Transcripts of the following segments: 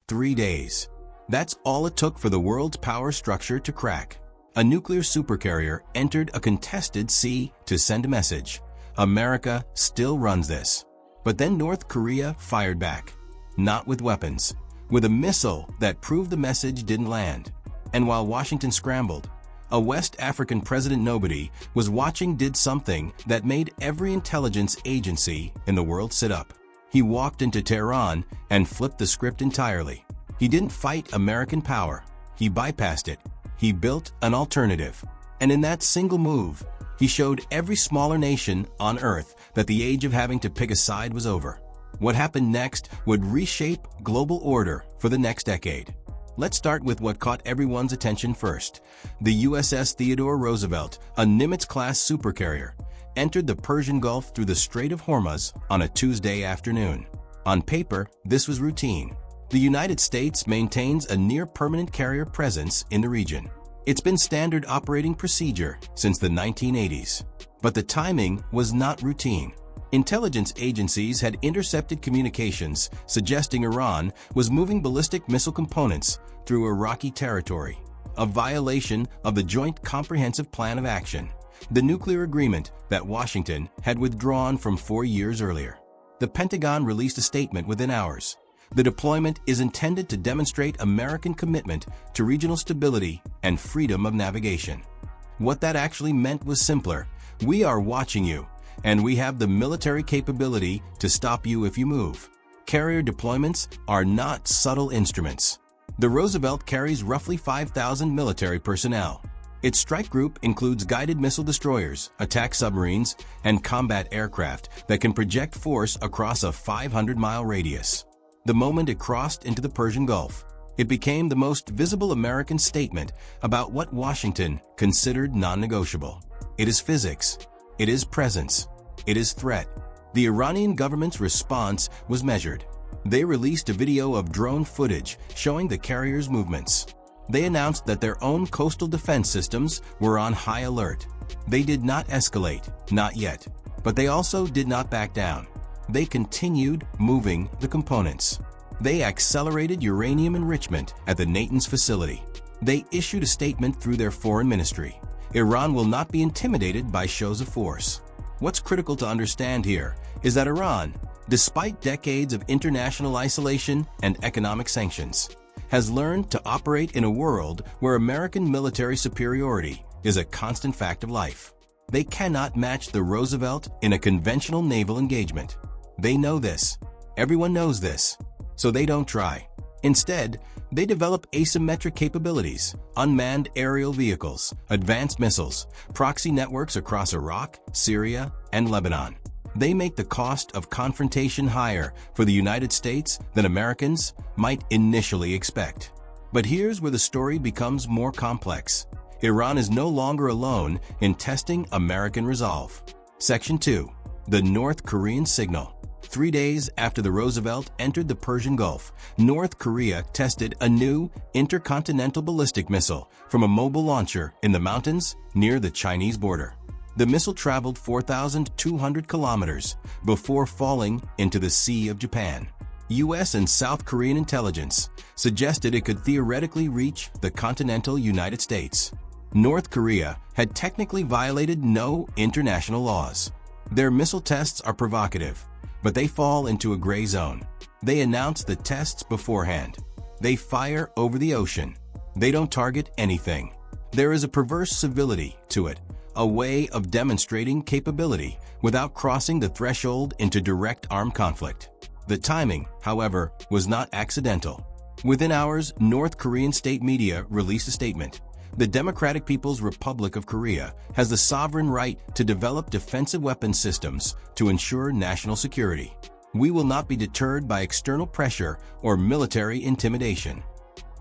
3 days. That's all it took for the world's power structure to crack. A nuclear supercarrier entered a contested sea to send a message. America still runs this. But then North Korea fired back. Not with weapons, with a missile that proved the message didn't land. And while Washington scrambled, a West African president nobody was watching did something that made every intelligence agency in the world sit up. He walked into Tehran and flipped the script entirely. He didn't fight American power. He bypassed it. He built an alternative. And in that single move, he showed every smaller nation on Earth that the age of having to pick a side was over. What happened next would reshape global order for the next decade. Let's start with what caught everyone's attention first. The USS Theodore Roosevelt, a Nimitz-class supercarrier, entered the Persian Gulf through the Strait of Hormuz on a Tuesday afternoon. On paper, this was routine. The United States maintains a near-permanent carrier presence in the region. It's been standard operating procedure since the 1980s. But the timing was not routine. Intelligence agencies had intercepted communications suggesting Iran was moving ballistic missile components through Iraqi territory, a violation of the Joint Comprehensive Plan of Action, the nuclear agreement that Washington had withdrawn from 4 years earlier. The Pentagon released a statement within hours. The deployment is intended to demonstrate American commitment to regional stability and freedom of navigation. What that actually meant was simpler. We are watching you, and we have the military capability to stop you if you move. Carrier deployments are not subtle instruments. The Roosevelt carries roughly 5,000 military personnel. Its strike group includes guided missile destroyers, attack submarines, and combat aircraft that can project force across a 500-mile radius. The moment it crossed into the Persian Gulf, it became the most visible American statement about what Washington considered non-negotiable. It is physics. It is presence. It is threat. The Iranian government's response was measured. They released a video of drone footage showing the carrier's movements. They announced that their own coastal defense systems were on high alert. They did not escalate, not yet. But they also did not back down. They continued moving the components. They accelerated uranium enrichment at the Natanz facility. They issued a statement through their foreign ministry. Iran will not be intimidated by shows of force. What's critical to understand here is that Iran, despite decades of international isolation and economic sanctions, has learned to operate in a world where American military superiority is a constant fact of life. They cannot match the Roosevelt in a conventional naval engagement. They know this. Everyone knows this. So they don't try. Instead, they develop asymmetric capabilities, unmanned aerial vehicles, advanced missiles, proxy networks across Iraq, Syria, and Lebanon. They make the cost of confrontation higher for the United States than Americans might initially expect. But here's where the story becomes more complex. Iran is no longer alone in testing American resolve. Section 2. The North Korean Signal. 3 days after the Roosevelt entered the Persian Gulf, North Korea tested a new intercontinental ballistic missile from a mobile launcher in the mountains near the Chinese border. The missile traveled 4,200 kilometers before falling into the Sea of Japan. U.S. and South Korean intelligence suggested it could theoretically reach the continental United States. North Korea had technically violated no international laws. Their missile tests are provocative, but they fall into a gray zone. They announce the tests beforehand. They fire over the ocean. They don't target anything. There is a perverse civility to it, a way of demonstrating capability without crossing the threshold into direct armed conflict. The timing, however, was not accidental. Within hours, North Korean state media released a statement. The Democratic People's Republic of Korea has the sovereign right to develop defensive weapons systems to ensure national security. We will not be deterred by external pressure or military intimidation.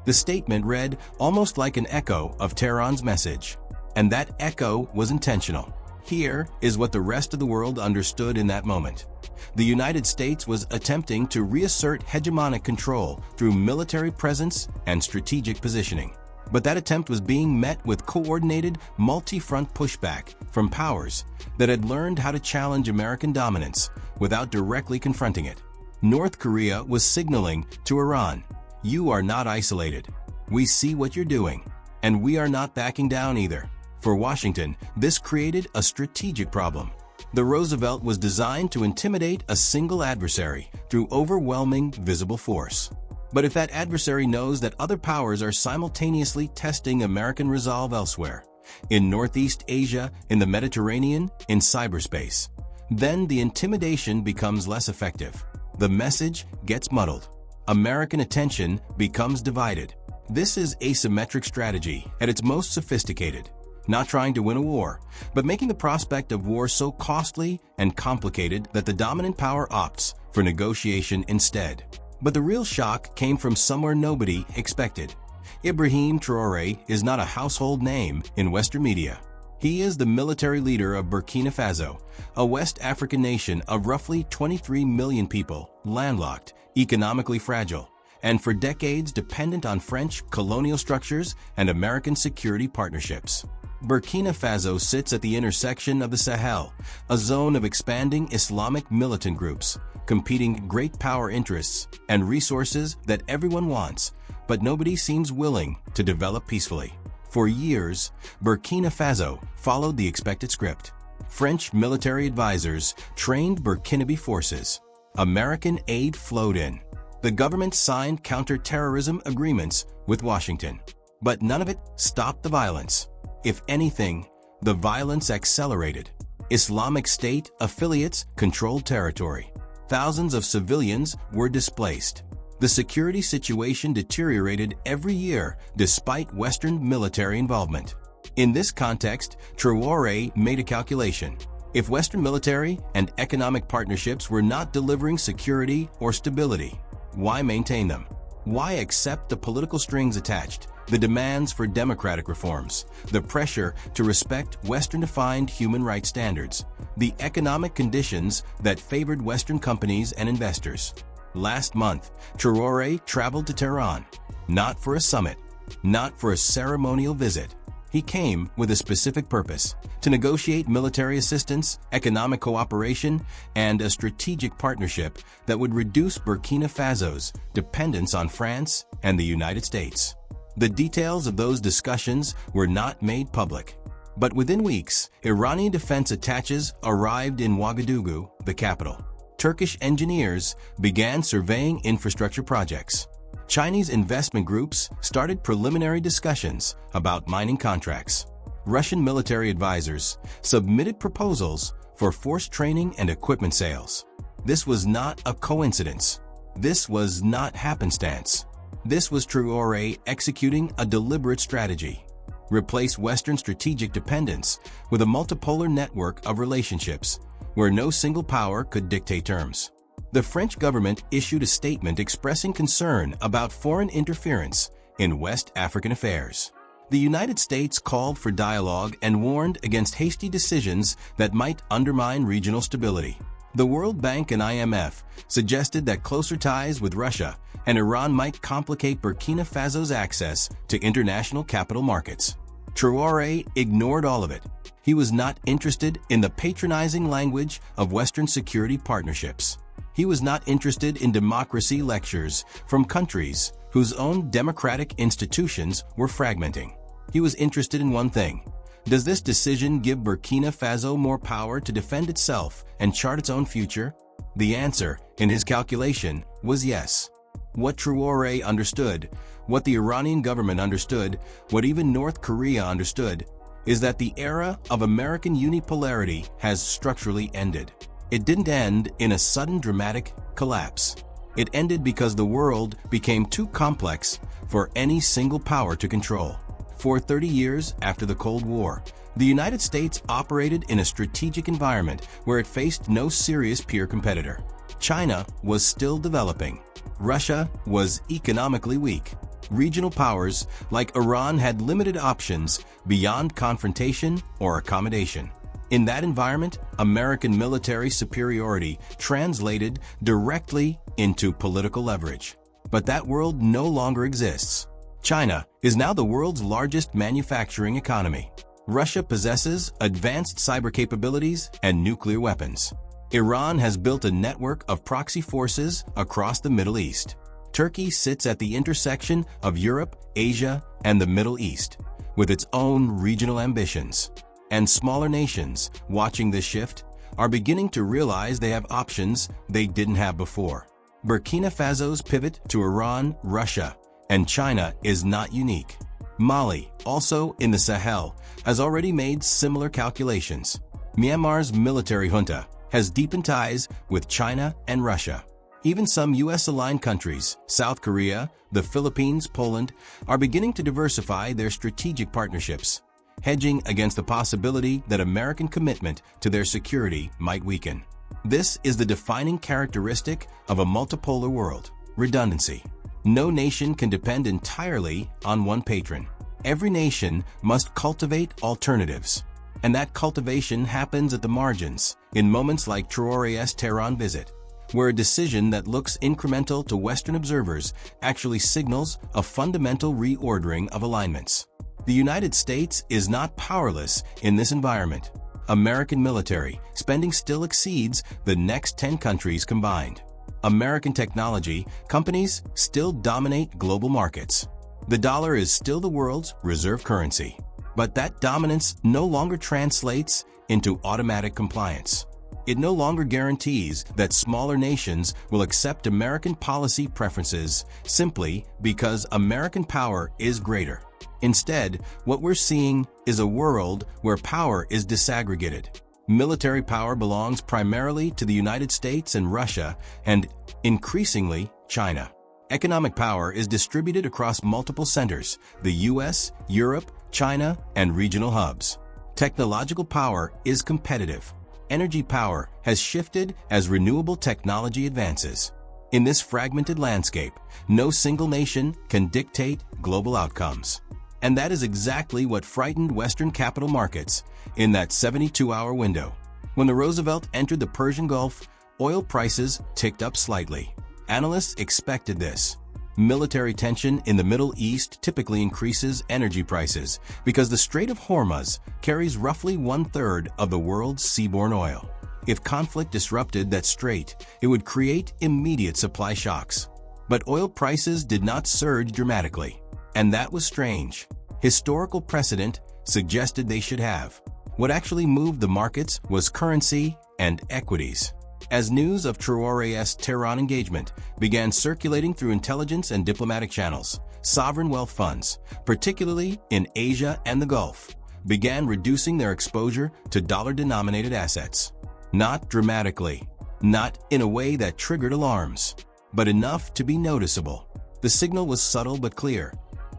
The statement read almost like an echo of Tehran's message. And that echo was intentional. Here is what the rest of the world understood in that moment. The United States was attempting to reassert hegemonic control through military presence and strategic positioning. But that attempt was being met with coordinated, multi-front pushback from powers that had learned how to challenge American dominance without directly confronting it. North Korea was signaling to Iran, You are not isolated. We see what you're doing, and we are not backing down either. For Washington, this created a strategic problem. The Roosevelt was designed to intimidate a single adversary through overwhelming visible force. But if that adversary knows that other powers are simultaneously testing American resolve elsewhere, in Northeast Asia, in the Mediterranean, in cyberspace, then the intimidation becomes less effective. The message gets muddled. American attention becomes divided. This is asymmetric strategy at its most sophisticated. Not trying to win a war, but making the prospect of war so costly and complicated that the dominant power opts for negotiation instead. But the real shock came from somewhere nobody expected. Ibrahim Traoré is not a household name in Western media. He is the military leader of Burkina Faso, a West African nation of roughly 23 million people, landlocked, economically fragile, and for decades dependent on French colonial structures and American security partnerships. Burkina Faso sits at the intersection of the Sahel, a zone of expanding Islamic militant groups, competing great power interests and resources that everyone wants, but nobody seems willing to develop peacefully. For years, Burkina Faso followed the expected script. French military advisors trained Burkinabe forces. American aid flowed in. The government signed counter-terrorism agreements with Washington. But none of it stopped the violence. If anything, the violence accelerated. Islamic State affiliates controlled territory. Thousands of civilians were displaced. The security situation deteriorated every year despite Western military involvement. In this context, Traoré made a calculation. If Western military and economic partnerships were not delivering security or stability, why maintain them? Why accept the political strings attached, the demands for democratic reforms, the pressure to respect Western-defined human rights standards, the economic conditions that favored Western companies and investors? Last month, Traoré traveled to Tehran, not for a summit, not for a ceremonial visit. He came with a specific purpose: to negotiate military assistance, economic cooperation, and a strategic partnership that would reduce Burkina Faso's dependence on France and the United States. The details of those discussions were not made public. But within weeks, Iranian defense attaches arrived in Ouagadougou, the capital. Turkish engineers began surveying infrastructure projects. Chinese investment groups started preliminary discussions about mining contracts. Russian military advisors submitted proposals for force training and equipment sales. This was not a coincidence. This was not happenstance. This was Traoré executing a deliberate strategy. Replace Western strategic dependence with a multipolar network of relationships where no single power could dictate terms. The French government issued a statement expressing concern about foreign interference in West African affairs. The United States called for dialogue and warned against hasty decisions that might undermine regional stability. The World Bank and IMF suggested that closer ties with Russia and Iran might complicate Burkina Faso's access to international capital markets. Traoré ignored all of it. He was not interested in the patronizing language of Western security partnerships. He was not interested in democracy lectures from countries whose own democratic institutions were fragmenting. He was interested in one thing: does this decision give Burkina Faso more power to defend itself and chart its own future? The answer, in his calculation, was yes. What Traoré understood, what the Iranian government understood, what even North Korea understood, is that the era of American unipolarity has structurally ended. It didn't end in a sudden dramatic collapse. It ended because the world became too complex for any single power to control. For 30 years after the Cold War, the United States operated in a strategic environment where it faced no serious peer competitor. China was still developing. Russia was economically weak. Regional powers like Iran had limited options beyond confrontation or accommodation. In that environment, American military superiority translated directly into political leverage. But that world no longer exists. China is now the world's largest manufacturing economy. Russia possesses advanced cyber capabilities and nuclear weapons. Iran has built a network of proxy forces across the Middle East. Turkey sits at the intersection of Europe, Asia, and the Middle East, with its own regional ambitions. And smaller nations, watching this shift, are beginning to realize they have options they didn't have before. Burkina Faso's pivot to Iran, Russia, and China is not unique. Mali, also in the Sahel, has already made similar calculations. Myanmar's military junta has deepened ties with China and Russia. Even some U.S.-aligned countries, South Korea, the Philippines, Poland, are beginning to diversify their strategic partnerships, hedging against the possibility that American commitment to their security might weaken. This is the defining characteristic of a multipolar world: redundancy. No nation can depend entirely on one patron. Every nation must cultivate alternatives. And that cultivation happens at the margins, in moments like Traoré's Tehran visit, where a decision that looks incremental to Western observers actually signals a fundamental reordering of alignments. The United States is not powerless in this environment. American military spending still exceeds the next 10 countries combined. American technology companies still dominate global markets. The dollar is still the world's reserve currency. But that dominance no longer translates into automatic compliance. It no longer guarantees that smaller nations will accept American policy preferences simply because American power is greater. Instead, what we're seeing is a world where power is disaggregated. Military power belongs primarily to the United States and Russia, and increasingly, China. Economic power is distributed across multiple centers: the US, Europe, China, and regional hubs. Technological power is competitive. Energy power has shifted as renewable technology advances. In this fragmented landscape, no single nation can dictate global outcomes. And that is exactly what frightened Western capital markets in that 72-hour window. When the Roosevelt entered the Persian Gulf, oil prices ticked up slightly. Analysts expected this. Military tension in the Middle East typically increases energy prices because the Strait of Hormuz carries roughly 1/3 of the world's seaborne oil. If conflict disrupted that strait, it would create immediate supply shocks. But oil prices did not surge dramatically. And that was strange. Historical precedent suggested they should have. What actually moved the markets was currency and equities. As news of Traoré's Tehran engagement began circulating through intelligence and diplomatic channels, sovereign wealth funds, particularly in Asia and the Gulf, began reducing their exposure to dollar-denominated assets. Not dramatically, not in a way that triggered alarms, but enough to be noticeable. The signal was subtle but clear.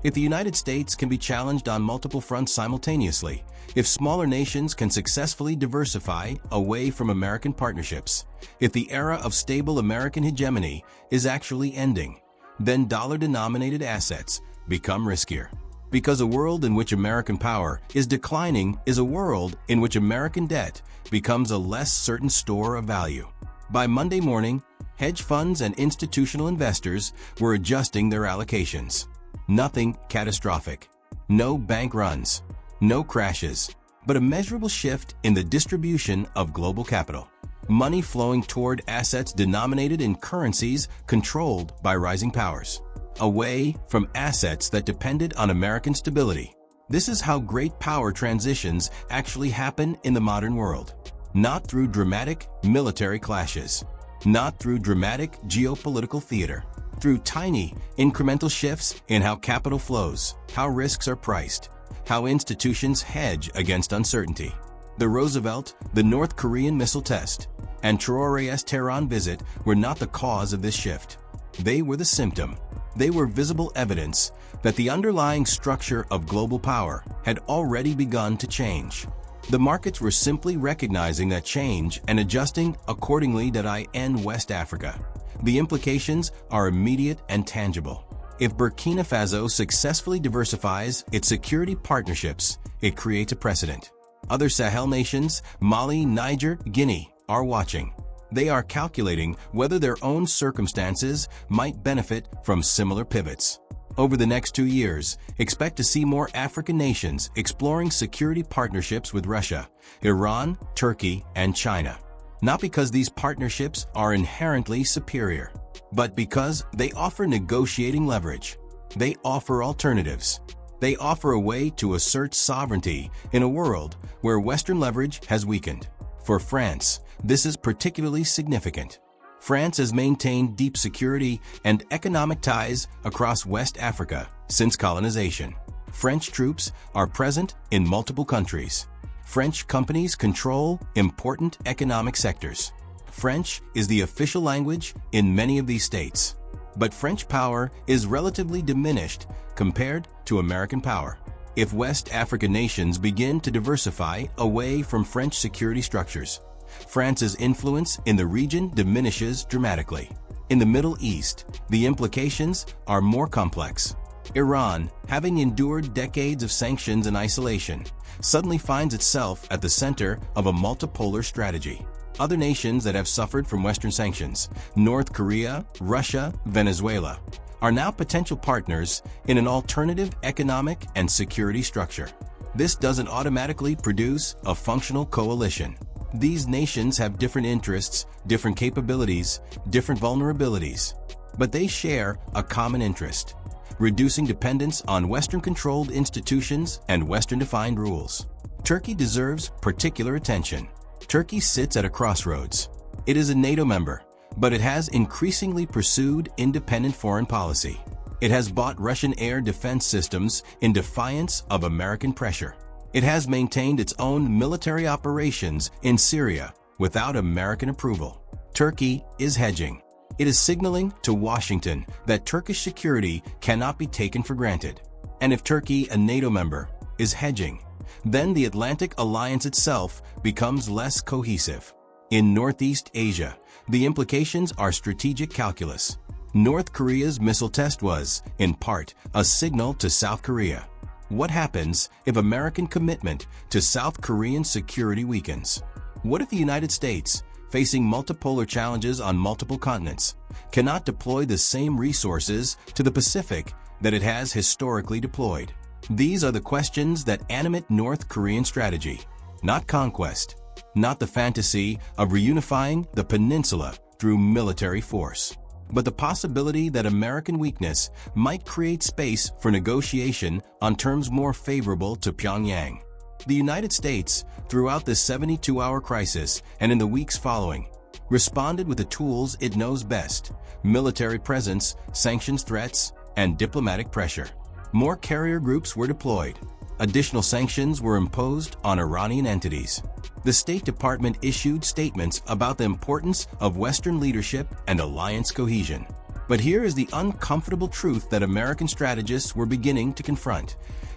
If the United States can be challenged on multiple fronts simultaneously, if smaller nations can successfully diversify away from American partnerships, if the era of stable American hegemony is actually ending, then dollar-denominated assets become riskier. Because a world in which American power is declining is a world in which American debt becomes a less certain store of value. By Monday morning, hedge funds and institutional investors were adjusting their allocations. Nothing catastrophic. No bank runs. No crashes. But a measurable shift in the distribution of global capital. Money flowing toward assets denominated in currencies controlled by rising powers. Away from assets that depended on American stability. This is how great power transitions actually happen in the modern world. Not through dramatic military clashes. Not through dramatic geopolitical theater. Through tiny, incremental shifts in how capital flows, how risks are priced, how institutions hedge against uncertainty. The Roosevelt, the North Korean missile test, and Traoré's Tehran visit were not the cause of this shift. They were the symptom. They were visible evidence that the underlying structure of global power had already begun to change. The markets were simply recognizing that change and adjusting accordingly. In West Africa. The implications are immediate and tangible. If Burkina Faso successfully diversifies its security partnerships, it creates a precedent. Other Sahel nations, Mali, Niger, Guinea, are watching. They are calculating whether their own circumstances might benefit from similar pivots. Over the next 2 years, expect to see more African nations exploring security partnerships with Russia, Iran, Turkey, and China. Not because these partnerships are inherently superior, but because they offer negotiating leverage. They offer alternatives. They offer a way to assert sovereignty in a world where Western leverage has weakened. For France, this is particularly significant. France has maintained deep security and economic ties across West Africa since colonization. French troops are present in multiple countries. French companies control important economic sectors. French is the official language in many of these states. But French power is relatively diminished compared to American power. If West African nations begin to diversify away from French security structures, France's influence in the region diminishes dramatically. In the Middle East, the implications are more complex. Iran, having endured decades of sanctions and isolation, suddenly finds itself at the center of a multipolar strategy. Other nations that have suffered from Western sanctions, North Korea, Russia, Venezuela, are now potential partners in an alternative economic and security structure. This doesn't automatically produce a functional coalition. These nations have different interests, different capabilities, different vulnerabilities, but they share a common interest: reducing dependence on Western-controlled institutions and Western-defined rules. Turkey deserves particular attention. Turkey sits at a crossroads. It is a NATO member, but it has increasingly pursued independent foreign policy. It has bought Russian air defense systems in defiance of American pressure. It has maintained its own military operations in Syria without American approval. Turkey is hedging. It is signaling to Washington that Turkish security cannot be taken for granted. And if Turkey, a NATO member, is hedging, then the Atlantic Alliance itself becomes less cohesive. In Northeast Asia, the implications are strategic calculus. North Korea's missile test was, in part, a signal to South Korea. What happens if American commitment to South Korean security weakens? What if the United States, facing multipolar challenges on multiple continents, cannot deploy the same resources to the Pacific that it has historically deployed? These are the questions that animate North Korean strategy, not conquest, not the fantasy of reunifying the peninsula through military force, but the possibility that American weakness might create space for negotiation on terms more favorable to Pyongyang. The United States, throughout the 72-hour crisis and in the weeks following, responded with the tools it knows best: military presence, sanctions threats, and diplomatic pressure. More carrier groups were deployed. Additional sanctions were imposed on Iranian entities. The State Department issued statements about the importance of Western leadership and alliance cohesion. But here is the uncomfortable truth that American strategists were beginning to confront.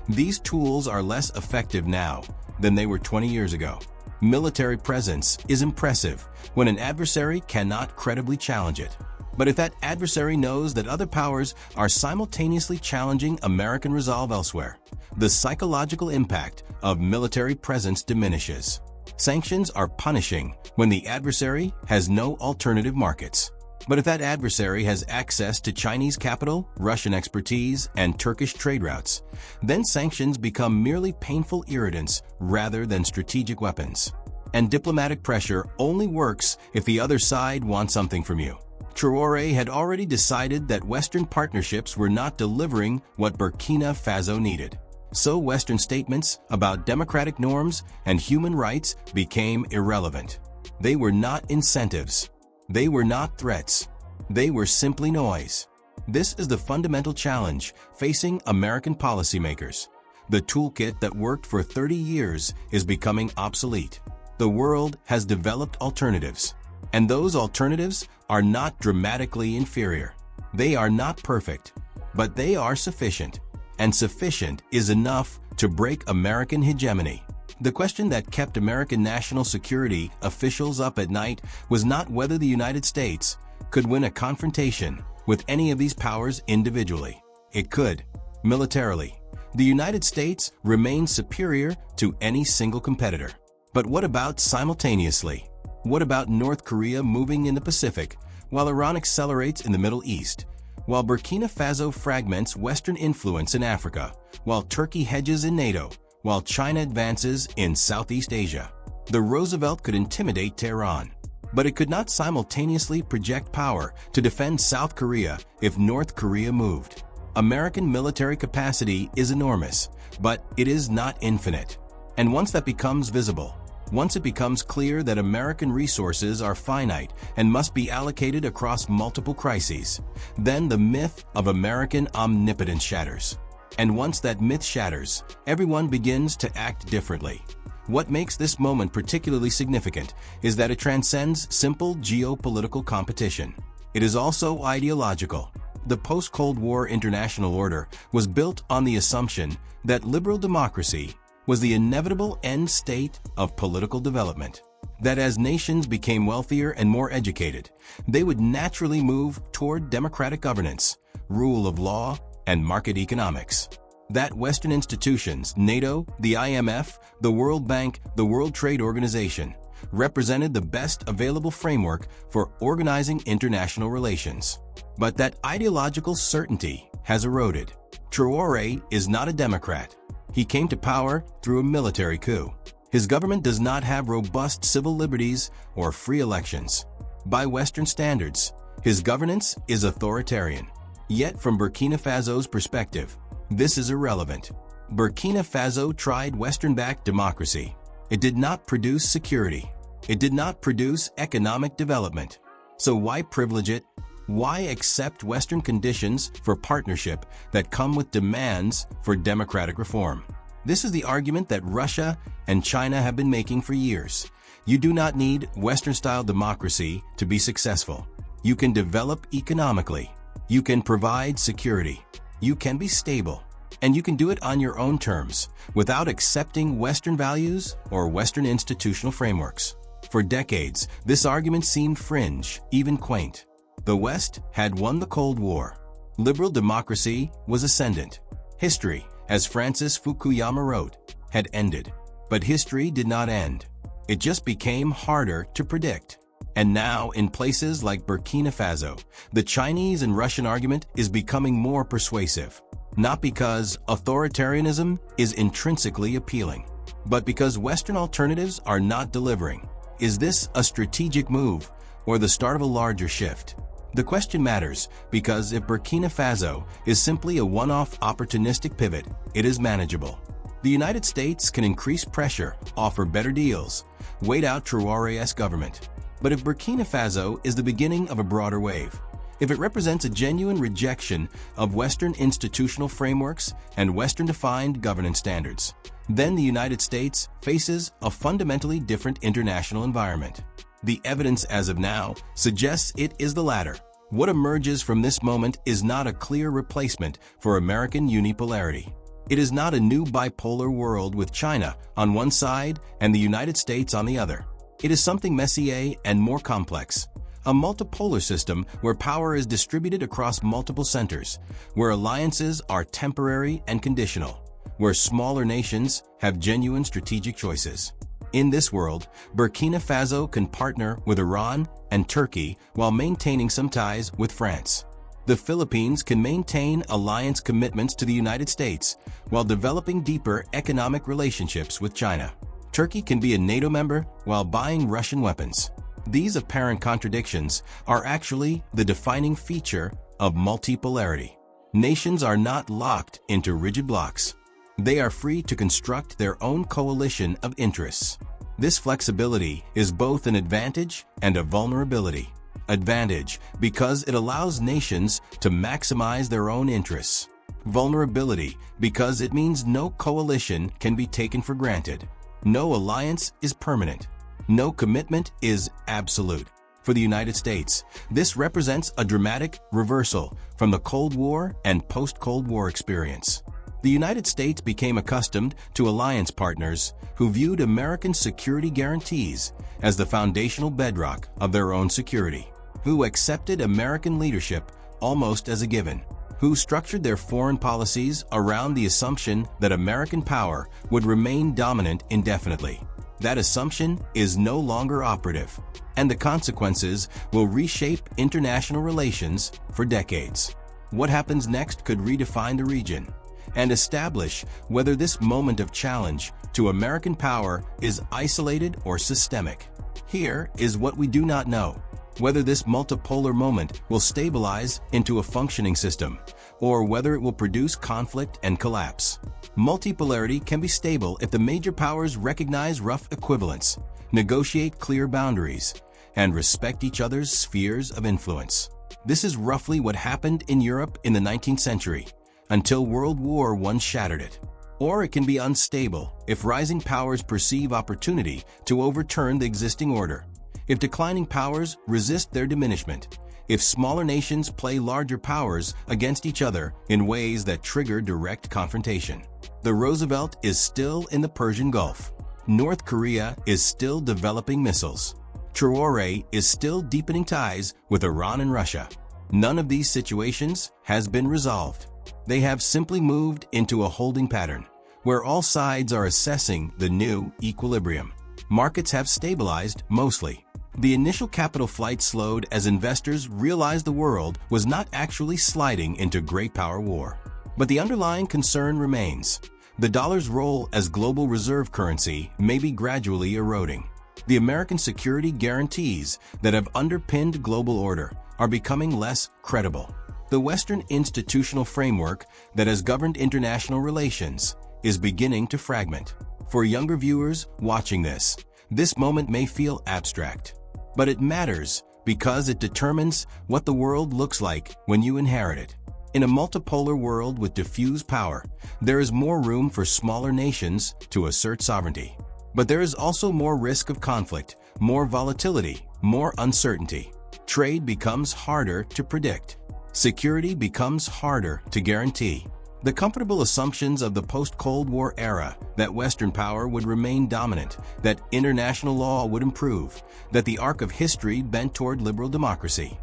These tools are less effective now than they were 20 years ago. Military presence is impressive when an adversary cannot credibly challenge it. But if that adversary knows that other powers are simultaneously challenging American resolve elsewhere, the psychological impact of military presence diminishes. Sanctions are punishing when the adversary has no alternative markets. But if that adversary has access to Chinese capital, Russian expertise, and Turkish trade routes, then sanctions become merely painful irritants rather than strategic weapons. And diplomatic pressure only works if the other side wants something from you. Traoré had already decided that Western partnerships were not delivering what Burkina Faso needed. So Western statements about democratic norms and human rights became irrelevant. They were not incentives. They were not threats. They were simply noise. This is the fundamental challenge facing American policymakers. The toolkit that worked for 30 years is becoming obsolete. The world has developed alternatives, and those alternatives are not dramatically inferior. They are not perfect, but they are sufficient, and sufficient is enough to break American hegemony. The question that kept American national security officials up at night was not whether the United States could win a confrontation with any of these powers individually. It could, militarily. The United States remains superior to any single competitor. But what about simultaneously? What about North Korea moving in the Pacific, while Iran accelerates in the Middle East, while Burkina Faso fragments Western influence in Africa, while Turkey hedges in NATO, while China advances in Southeast Asia? The Roosevelt could intimidate Tehran. But it could not simultaneously project power to defend South Korea if North Korea moved. American military capacity is enormous, but it is not infinite. And once that becomes visible, once it becomes clear that American resources are finite and must be allocated across multiple crises, then the myth of American omnipotence shatters. And once that myth shatters, everyone begins to act differently. What makes this moment particularly significant is that it transcends simple geopolitical competition. It is also ideological. The post-Cold War international order was built on the assumption that liberal democracy was the inevitable end state of political development. That as nations became wealthier and more educated, they would naturally move toward democratic governance, rule of law, and market economics. That Western institutions, NATO, the IMF, the World Bank, the World Trade Organization, represented the best available framework for organizing international relations. But that ideological certainty has eroded. Traoré is not a Democrat. He came to power through a military coup. His government does not have robust civil liberties or free elections. By Western standards, his governance is authoritarian. Yet from Burkina Faso's perspective, this is irrelevant. Burkina Faso tried Western-backed democracy. It did not produce security. It did not produce economic development. So why privilege it? Why accept Western conditions for partnership that come with demands for democratic reform? This is the argument that Russia and China have been making for years. You do not need Western-style democracy to be successful. You can develop economically. You can provide security. You can be stable. And you can do it on your own terms, without accepting Western values or Western institutional frameworks. For decades, this argument seemed fringe, even quaint. The West had won the Cold War. Liberal democracy was ascendant. History, as Francis Fukuyama wrote, had ended. But history did not end. It just became harder to predict. And now, in places like Burkina Faso, the Chinese and Russian argument is becoming more persuasive. Not because authoritarianism is intrinsically appealing, but because Western alternatives are not delivering. Is this a strategic move or the start of a larger shift? The question matters because if Burkina Faso is simply a one-off opportunistic pivot, it is manageable. The United States can increase pressure, offer better deals, wait out Traoré's government. But if Burkina Faso is the beginning of a broader wave, if it represents a genuine rejection of Western institutional frameworks and Western-defined governance standards, then the United States faces a fundamentally different international environment. The evidence as of now suggests it is the latter. What emerges from this moment is not a clear replacement for American unipolarity. It is not a new bipolar world with China on one side and the United States on the other. It is something messier and more complex. A multipolar system where power is distributed across multiple centers, where alliances are temporary and conditional, where smaller nations have genuine strategic choices. In this world, Burkina Faso can partner with Iran and Turkey while maintaining some ties with France. The Philippines can maintain alliance commitments to the United States while developing deeper economic relationships with China. Turkey can be a NATO member while buying Russian weapons. These apparent contradictions are actually the defining feature of multipolarity. Nations are not locked into rigid blocks. They are free to construct their own coalition of interests. This flexibility is both an advantage and a vulnerability. Advantage because it allows nations to maximize their own interests. Vulnerability because it means no coalition can be taken for granted. No alliance is permanent. No commitment is absolute. For the United States, this represents a dramatic reversal from the Cold War and post-Cold War experience. The United States became accustomed to alliance partners who viewed American security guarantees as the foundational bedrock of their own security, who accepted American leadership almost as a given, who structured their foreign policies around the assumption that American power would remain dominant indefinitely. That assumption is no longer operative, and the consequences will reshape international relations for decades. What happens next could redefine the region and establish whether this moment of challenge to American power is isolated or systemic. Here is what we do not know: whether this multipolar moment will stabilize into a functioning system, or whether it will produce conflict and collapse. Multipolarity can be stable if the major powers recognize rough equivalence, negotiate clear boundaries, and respect each other's spheres of influence. This is roughly what happened in Europe in the 19th century, until World War I shattered it. Or it can be unstable if rising powers perceive opportunity to overturn the existing order, if declining powers resist their diminishment, if smaller nations play larger powers against each other in ways that trigger direct confrontation. The Roosevelt is still in the Persian Gulf. North Korea is still developing missiles. Traoré is still deepening ties with Iran and Russia. None of these situations has been resolved. They have simply moved into a holding pattern, where all sides are assessing the new equilibrium. Markets have stabilized mostly. The initial capital flight slowed as investors realized the world was not actually sliding into great power war. But the underlying concern remains. The dollar's role as global reserve currency may be gradually eroding. The American security guarantees that have underpinned global order are becoming less credible. The Western institutional framework that has governed international relations is beginning to fragment. For younger viewers watching this moment may feel abstract, but it matters because it determines what the world looks like when you inherit it. In a multipolar world with diffuse power, there is more room for smaller nations to assert sovereignty. But there is also more risk of conflict, more volatility, more uncertainty. Trade becomes harder to predict. Security becomes harder to guarantee. The comfortable assumptions of the post-Cold War era that Western power would remain dominant, that international law would improve, that the arc of history bent toward liberal democracy.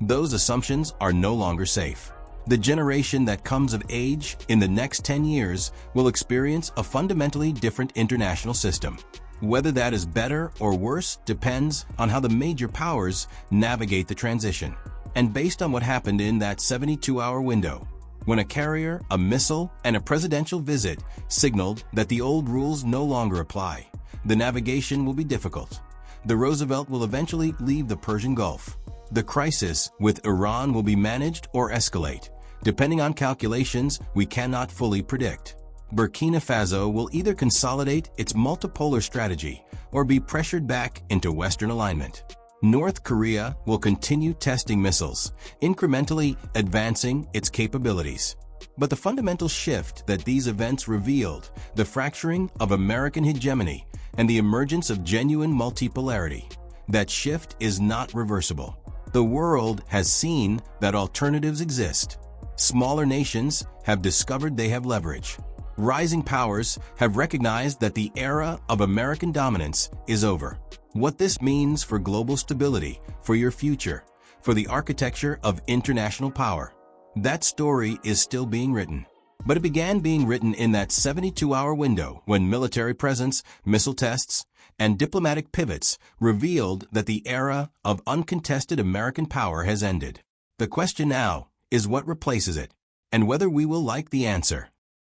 Those assumptions are no longer safe. The generation that comes of age in the next 10 years will experience a fundamentally different international system. Whether that is better or worse depends on how the major powers navigate the transition. And based on what happened in that 72-hour window, when a carrier, a missile, and a presidential visit signaled that the old rules no longer apply, the navigation will be difficult. The Roosevelt will eventually leave the Persian Gulf. The crisis with Iran will be managed or escalate, depending on calculations we cannot fully predict. Burkina Faso will either consolidate its multipolar strategy or be pressured back into Western alignment. North Korea will continue testing missiles, incrementally advancing its capabilities. But the fundamental shift that these events revealed, the fracturing of American hegemony and the emergence of genuine multipolarity, that shift is not reversible. The world has seen that alternatives exist. Smaller nations have discovered they have leverage. Rising powers have recognized that the era of American dominance is over. What this means for global stability, for your future, for the architecture of international power, that story is still being written. But it began being written in that 72-hour window when military presence, missile tests, and diplomatic pivots revealed that the era of uncontested American power has ended. The question now is what replaces it, and whether we will like the answer.